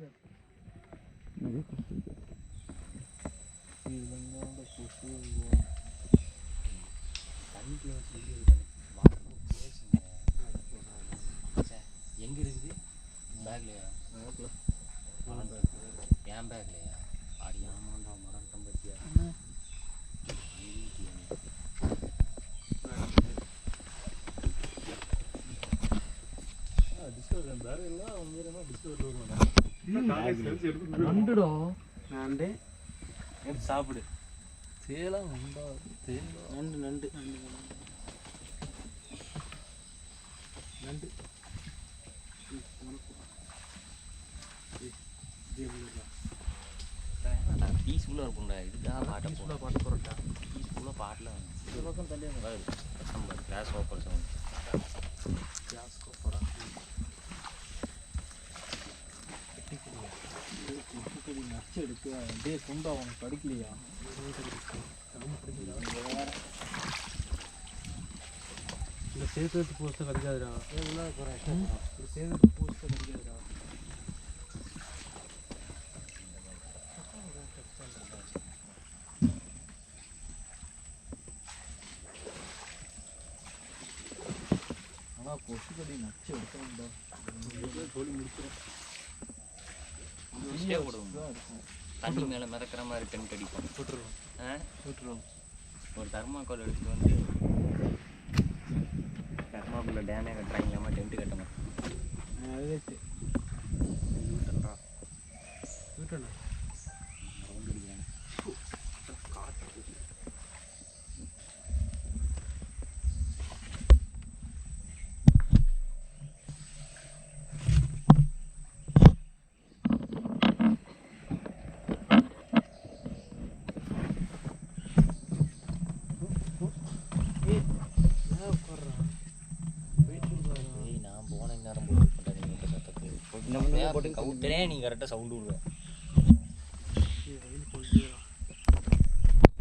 எங்க இருக்குது பேக்லையா? என் பேக்லையா? அது ஏமாண்டா மறந்துட்டேன் பத்தியா? சாப்பிடு. சேலம் நண்டு நண்டு நண்டு பீஸ்ஃபுல்லாக இருக்கும்டா. இதுக்காக பாட்டு போகிறட்டா பீஸ்ஃபுல்லாக பாட்டில் இந்த பக்கம் தள்ளியாக நம்பர் கிளாஸ் ஓப்பர் சவுண்ட் கிளாஸ் ஓப்பரா கடி நச்சு எடுக்க அப்படியே துண்டா அவனுக்கு படிக்கலையா? இந்த சேர்த்து போஸ்ட்டை கிடைக்காதுடா. சேர்த்து போஸ்ட்டை கிடைக்காதுடா. ஆனால் கொசு கடி நச்சு எடுக்கணும்டா. சொல்லி முடிச்சிடும். தண்ணி மேலே மிதக்கிற மாதிரி டென்ட் அடிப்போம். விட்டுருவோம். ஒரு தர்மாக்கோல் எடுத்துகிட்டு வந்து தர்மாக்குள்ள டேமே கட்டுறாங்களாமா, டென்ட்டு கட்டணும். விட்டுறா போட்டு கவுட்டனே நீ கரெக்டாக சவுண்டு விடுவேன்.